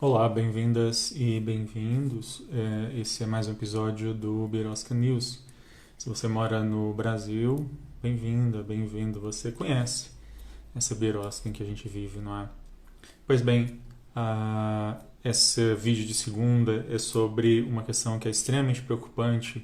Olá, bem-vindas e bem-vindos. Esse é mais um episódio do Birosca News. Se você mora no Brasil, bem-vinda, bem-vindo. Você conhece essa birosca em que a gente vive, não é? Pois bem, esse vídeo de segunda é sobre uma questão que é extremamente preocupante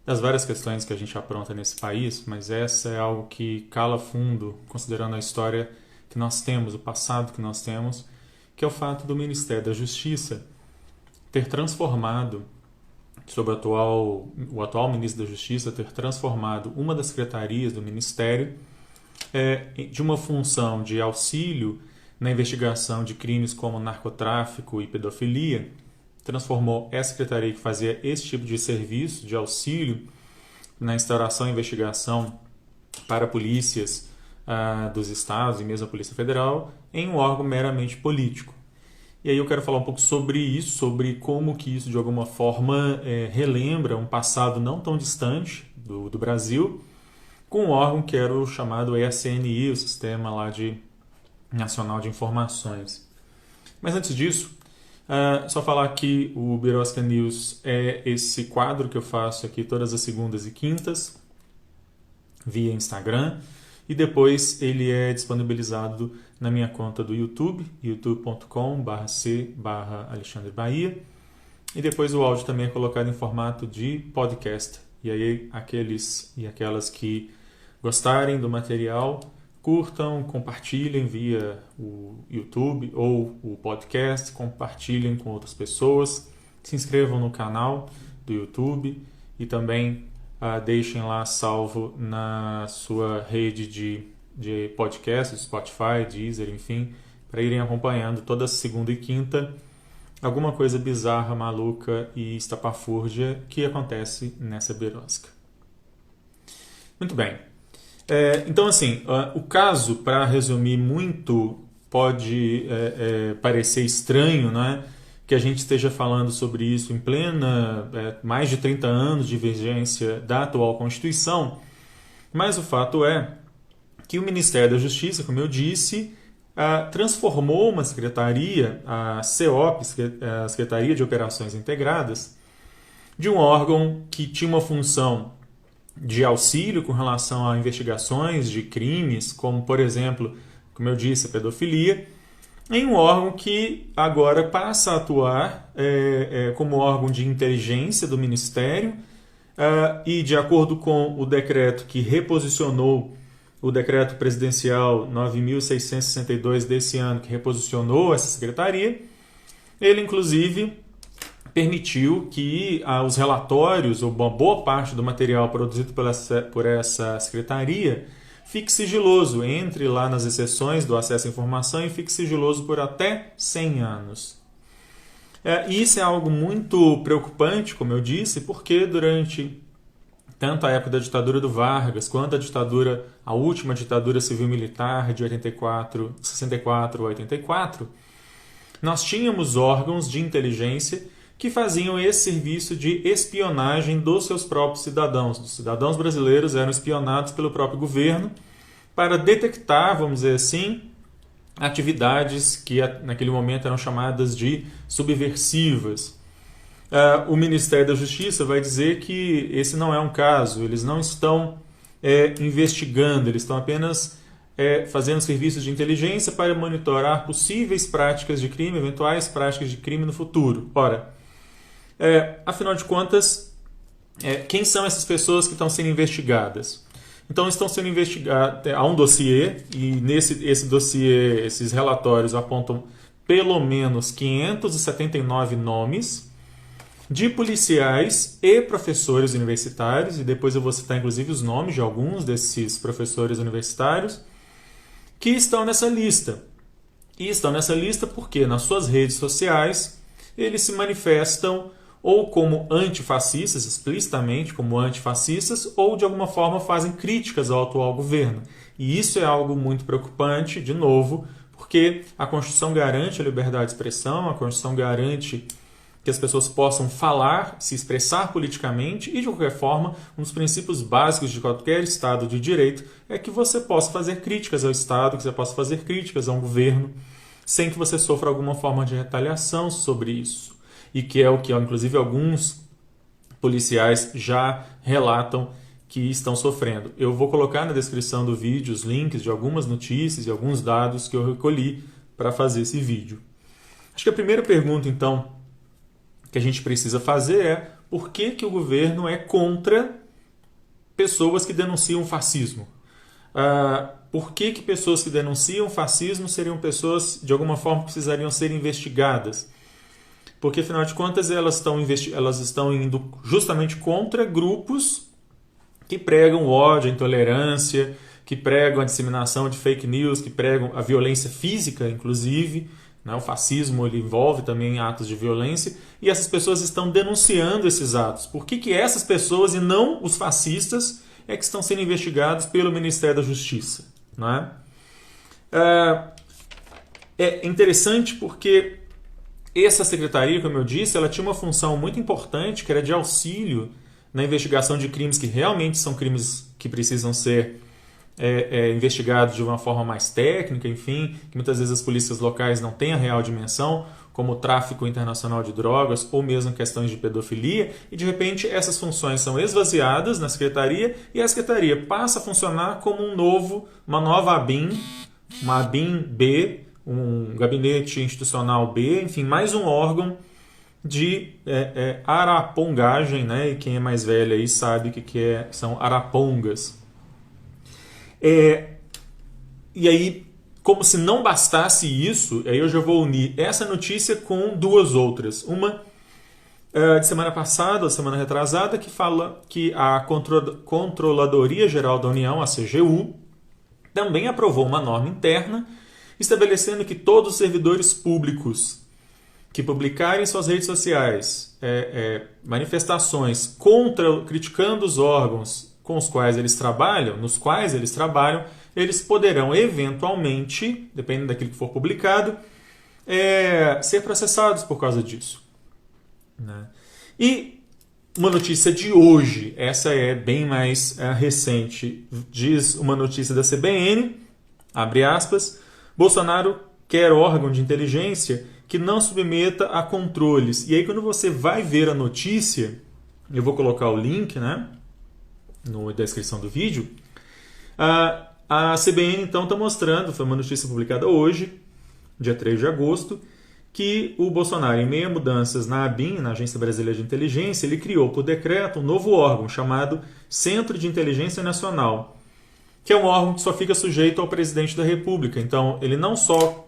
das várias questões que a gente apronta nesse país, mas essa é algo que cala fundo, considerando a história que nós temos, o passado que nós temos, que é o fato do Ministério da Justiça ter transformado, sob o atual ministro da Justiça, ter transformado uma das secretarias do Ministério de uma função de auxílio na investigação de crimes como narcotráfico e pedofilia, transformou essa secretaria que fazia esse tipo de serviço, de auxílio na instauração e investigação para polícias dos estados e mesmo a Polícia Federal, em um órgão meramente político. E aí eu quero falar um pouco sobre isso, sobre como que isso de alguma forma relembra um passado não tão distante do Brasil, com um órgão que era o chamado ESNI, o Sistema lá Nacional de Informações. Mas antes disso, só falar que o Birosca News é esse quadro que eu faço aqui todas as segundas e quintas, via Instagram, e depois ele é disponibilizado na minha conta do YouTube, youtube.com/c/Alexandre Bahia, e depois o áudio também é colocado em formato de podcast. E aí aqueles e aquelas que gostarem do material, curtam, compartilhem via o YouTube ou o podcast, compartilhem com outras pessoas, se inscrevam no canal do YouTube e também deixem lá salvo na sua rede de podcast, Spotify, Deezer, enfim, para irem acompanhando toda segunda e quinta alguma coisa bizarra, maluca e estapafúrdia que acontece nessa birosca. Muito bem. Então, assim, o caso, para resumir muito, pode parecer estranho, né? Que a gente esteja falando sobre isso em plena mais de 30 anos de vigência da atual Constituição, mas o fato é que o Ministério da Justiça, como eu disse, transformou uma secretaria, a CEOP, a Secretaria de Operações Integradas, de um órgão que tinha uma função de auxílio com relação a investigações de crimes, como, por exemplo, como eu disse, a pedofilia, em um órgão que agora passa a atuar como órgão de inteligência do Ministério e, de acordo com o decreto que reposicionou o decreto presidencial 9.662 desse ano, que reposicionou essa secretaria, ele, inclusive, permitiu que os relatórios, ou uma boa parte do material produzido por essa secretaria, fique sigiloso, entre lá nas exceções do acesso à informação e fique sigiloso por até 100 anos. E isso é algo muito preocupante, como eu disse, porque durante tanto a época da ditadura do Vargas, quanto a última ditadura civil-militar de 64 a 84, nós tínhamos órgãos de inteligência que faziam esse serviço de espionagem dos seus próprios cidadãos. Os cidadãos brasileiros eram espionados pelo próprio governo para detectar, vamos dizer assim, atividades que naquele momento eram chamadas de subversivas. O Ministério da Justiça vai dizer que esse não é um caso, eles não estão investigando, eles estão apenas fazendo serviços de inteligência para monitorar possíveis práticas de crime, eventuais práticas de crime no futuro. Ora, afinal de contas, quem são essas pessoas que estão sendo investigadas? Então, estão sendo investigadas, há um dossiê, e esse dossiê, esses relatórios apontam pelo menos 579 nomes de policiais e professores universitários, e depois eu vou citar inclusive os nomes de alguns desses professores universitários, que estão nessa lista. E estão nessa lista porque nas suas redes sociais eles se manifestam ou como antifascistas, explicitamente como antifascistas, ou de alguma forma fazem críticas ao atual governo. E isso é algo muito preocupante, de novo, porque a Constituição garante a liberdade de expressão, a Constituição garante que as pessoas possam falar, se expressar politicamente e, de qualquer forma, um dos princípios básicos de qualquer Estado de direito é que você possa fazer críticas ao Estado, que você possa fazer críticas a um governo, sem que você sofra alguma forma de retaliação sobre isso. E que é o que, inclusive, alguns policiais já relatam que estão sofrendo. Eu vou colocar na descrição do vídeo os links de algumas notícias e alguns dados que eu recolhi para fazer esse vídeo. Acho que a primeira pergunta, então, que a gente precisa fazer é por que o governo é contra pessoas que denunciam fascismo? Por que pessoas que denunciam fascismo seriam pessoas, de alguma forma, que precisariam ser investigadas? Porque, afinal de contas, elas estão indo justamente contra grupos que pregam o ódio, a intolerância, que pregam a disseminação de fake news, que pregam a violência física, inclusive. O fascismo ele envolve também atos de violência, e essas pessoas estão denunciando esses atos. Por que essas pessoas, e não os fascistas, é que estão sendo investigados pelo Ministério da Justiça? É interessante porque essa secretaria, como eu disse, ela tinha uma função muito importante, que era de auxílio na investigação de crimes que realmente são crimes que precisam ser investigados de uma forma mais técnica, enfim, que muitas vezes as polícias locais não têm a real dimensão, como o tráfico internacional de drogas ou mesmo questões de pedofilia, e de repente essas funções são esvaziadas na secretaria e a secretaria passa a funcionar como uma nova ABIN, uma ABIN B, um gabinete institucional B, enfim, mais um órgão de arapongagem, e quem é mais velho aí sabe o que são arapongas. E aí, como se não bastasse isso, aí eu já vou unir essa notícia com duas outras. Uma de semana passada, ou semana retrasada, que fala que a Controladoria Geral da União, a CGU, também aprovou uma norma interna estabelecendo que todos os servidores públicos que publicarem em suas redes sociais manifestações criticando os órgãos nos quais eles trabalham, eles poderão eventualmente, dependendo daquilo que for publicado, ser processados por causa disso. E uma notícia de hoje, essa é bem mais recente, diz uma notícia da CBN, abre aspas, Bolsonaro quer órgão de inteligência que não submeta a controles. E aí quando você vai ver a notícia, eu vou colocar o link, na descrição do vídeo, a CBN então está mostrando, foi uma notícia publicada hoje, dia 3 de agosto, que o Bolsonaro, em meio a mudanças na ABIN, na Agência Brasileira de Inteligência, ele criou por decreto um novo órgão chamado Centro de Inteligência Nacional, que é um órgão que só fica sujeito ao presidente da República. Então, ele não só...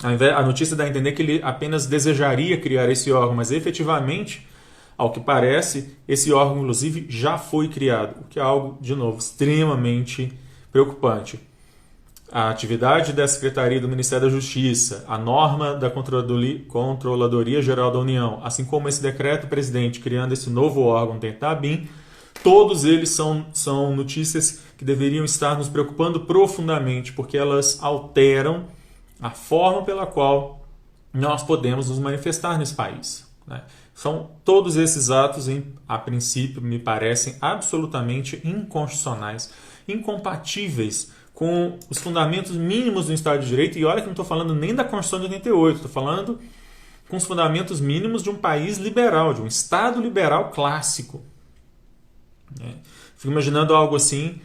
A notícia dá a entender que ele apenas desejaria criar esse órgão, mas efetivamente, ao que parece, esse órgão, inclusive, já foi criado, o que é algo, de novo, extremamente preocupante. A atividade da Secretaria do Ministério da Justiça, a norma da Controladoria Geral da União, assim como esse decreto presidente criando esse novo órgão dentro da ABIN, todos eles são notícias que deveriam estar nos preocupando profundamente, porque elas alteram a forma pela qual nós podemos nos manifestar nesse país. São todos esses atos, a princípio, me parecem absolutamente inconstitucionais, incompatíveis com os fundamentos mínimos do Estado de Direito. E olha que não estou falando nem da Constituição de 88, estou falando com os fundamentos mínimos de um país liberal, de um Estado liberal clássico. Fico imaginando algo assim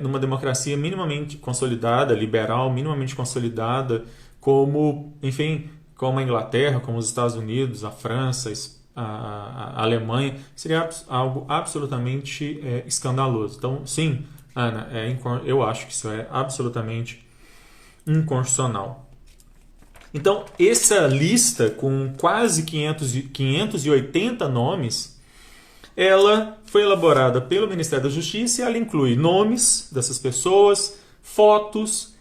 numa democracia minimamente consolidada, liberal, minimamente consolidada, como a Inglaterra, como os Estados Unidos, a França, a Alemanha. Seria algo absolutamente escandaloso. Então, sim, Ana, eu acho que isso é absolutamente inconstitucional. Então, essa lista com quase 580 nomes, ela foi elaborada pelo Ministério da Justiça e ela inclui nomes dessas pessoas, fotos,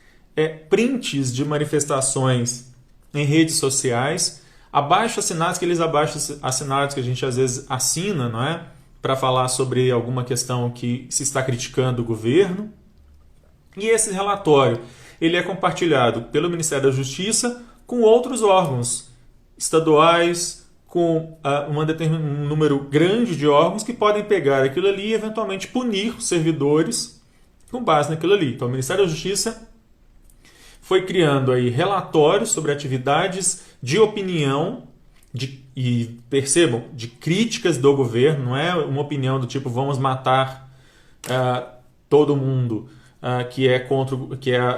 prints de manifestações em redes sociais, abaixo-assinados, aqueles abaixo-assinados que a gente às vezes assina, não é? Para falar sobre alguma questão que se está criticando o governo. E esse relatório ele é compartilhado pelo Ministério da Justiça com outros órgãos estaduais, com um número grande de órgãos que podem pegar aquilo ali e eventualmente punir os servidores com base naquilo ali. Então, o Ministério da Justiça foi criando aí relatórios sobre atividades de opinião e percebam, de críticas do governo. Não é uma opinião do tipo vamos matar todo mundo que é contra,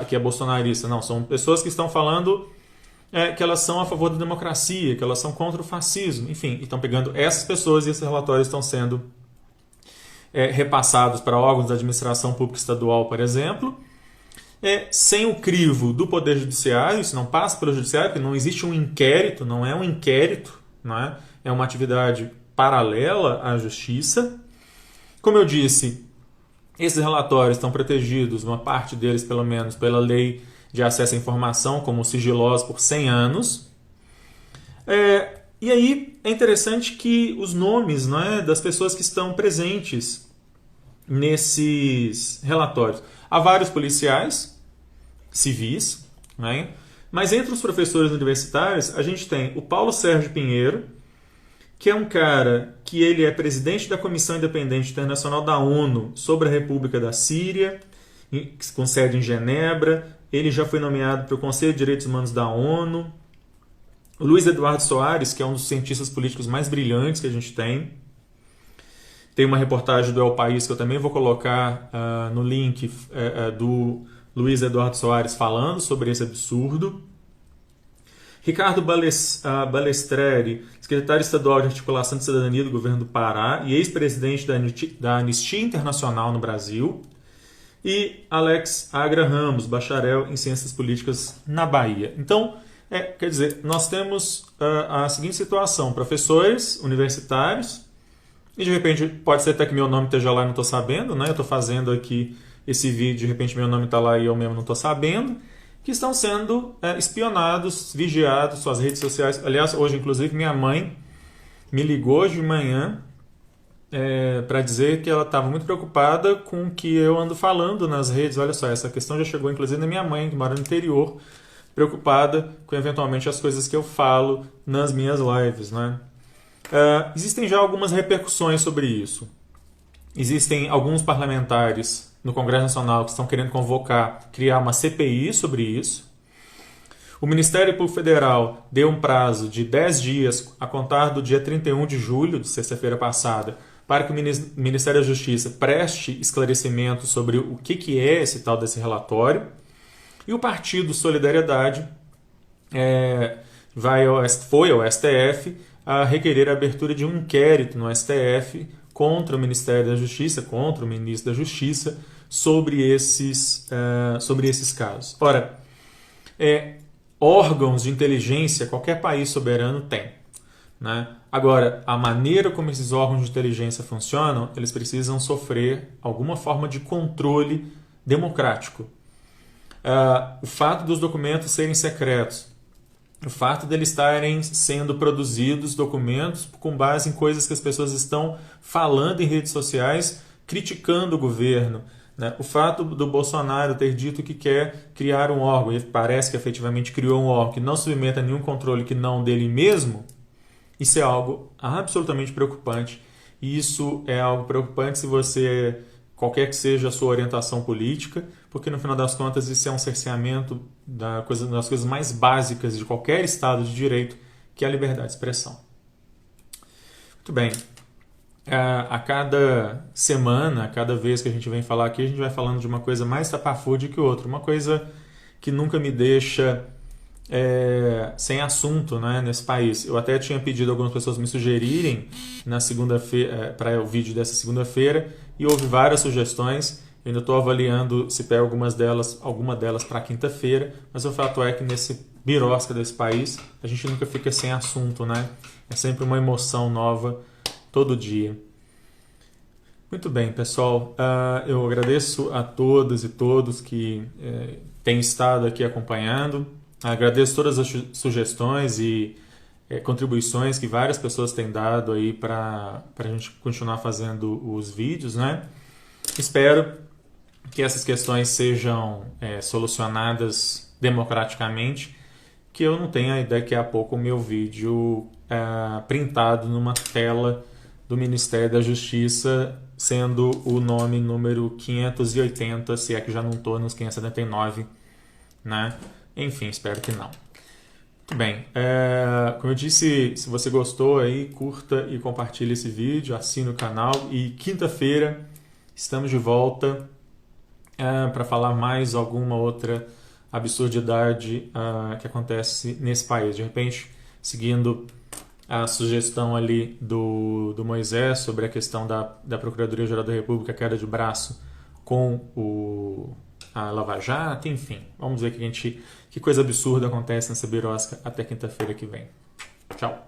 que é bolsonarista. Não, são pessoas que estão falando que elas são a favor da democracia, que elas são contra o fascismo, enfim, e estão pegando essas pessoas e esses relatórios estão sendo repassados para órgãos da administração pública estadual, por exemplo, sem o crivo do Poder Judiciário. Isso não passa pelo Judiciário, porque não existe um inquérito, não é um inquérito, não é? É uma atividade paralela à Justiça. Como eu disse, esses relatórios estão protegidos, uma parte deles pelo menos, pela Lei de Acesso à Informação, como sigilosos por 100 anos. E aí é interessante que os nomes, não é, das pessoas que estão presentes nesses relatórios. Há vários policiais civis, né? Mas entre os professores universitários a gente tem o Paulo Sérgio Pinheiro, que é um cara que ele é presidente da Comissão Independente Internacional da ONU sobre a República da Síria, com sede em Genebra. Ele já foi nomeado para o Conselho de Direitos Humanos da ONU. O Luiz Eduardo Soares, que é um dos cientistas políticos mais brilhantes que a gente tem. Tem uma reportagem do El País que eu também vou colocar no link do Luiz Eduardo Soares falando sobre esse absurdo. Ricardo Balestreri, secretário estadual de Articulação de Cidadania do Governo do Pará e ex-presidente da Anistia Internacional no Brasil. E Alex Agra Ramos, bacharel em Ciências Políticas na Bahia. Então, quer dizer, nós temos a seguinte situação: professores universitários, e de repente pode ser até que meu nome esteja lá e não estou sabendo, né? Eu estou fazendo aqui esse vídeo, de repente meu nome está lá e eu mesmo não estou sabendo, que estão sendo espionados, vigiados, suas redes sociais. Aliás, hoje inclusive minha mãe me ligou de manhã para dizer que ela estava muito preocupada com o que eu ando falando nas redes. Olha só, essa questão já chegou inclusive na minha mãe, que mora no interior, preocupada com eventualmente as coisas que eu falo nas minhas lives, né? Existem já algumas repercussões sobre isso. Existem alguns parlamentares no Congresso Nacional que estão querendo criar uma CPI sobre isso. O Ministério Público Federal deu um prazo de 10 dias a contar do dia 31 de julho, de sexta-feira passada, para que o Ministério da Justiça preste esclarecimento sobre o que é esse tal desse relatório. E o Partido Solidariedade foi ao STF a requerer a abertura de um inquérito no STF contra o Ministério da Justiça, contra o ministro da Justiça, sobre esses casos. Ora, órgãos de inteligência qualquer país soberano tem, né? Agora, a maneira como esses órgãos de inteligência funcionam, eles precisam sofrer alguma forma de controle democrático. O fato dos documentos serem secretos, o fato de eles estarem sendo produzidos documentos com base em coisas que as pessoas estão falando em redes sociais, criticando o governo, né? O fato do Bolsonaro ter dito que quer criar um órgão, e parece que efetivamente criou um órgão que não submeta a nenhum controle que não dele mesmo, isso é algo absolutamente preocupante. E isso é algo preocupante se você, qualquer que seja a sua orientação política, porque no final das contas isso é um cerceamento das coisas mais básicas de qualquer Estado de Direito, que é a liberdade de expressão. Muito bem. A cada semana, a cada vez que a gente vem falar aqui, a gente vai falando de uma coisa mais tapafúrdia que outra. Uma coisa que nunca me deixa sem assunto, né, nesse país. Eu até tinha pedido a algumas pessoas me sugerirem na segunda-feira, para o vídeo dessa segunda-feira, e houve várias sugestões. Eu ainda estou avaliando se pego alguma delas para quinta-feira, mas o fato é que nesse birosca desse país, a gente nunca fica sem assunto, né? É sempre uma emoção nova todo dia. Muito bem, pessoal. Eu agradeço a todas e todos que têm estado aqui acompanhando. Agradeço todas as sugestões e contribuições que várias pessoas têm dado aí para a gente continuar fazendo os vídeos, né? Espero que essas questões sejam solucionadas democraticamente, que eu não tenha daqui a pouco o meu vídeo printado numa tela do Ministério da Justiça, sendo o nome número 580, se é que já não estou nos 579, né, Enfim, espero que não. Muito bem. Como eu disse, se você gostou aí, curta e compartilhe esse vídeo, assine o canal e quinta-feira estamos de volta para falar mais alguma outra absurdidade que acontece nesse país. De repente, seguindo a sugestão ali do Moisés sobre a questão da Procuradoria-Geral da República, queda de braço com a Lava Jato, enfim. Vamos ver que coisa absurda acontece nessa birosca até quinta-feira que vem. Tchau.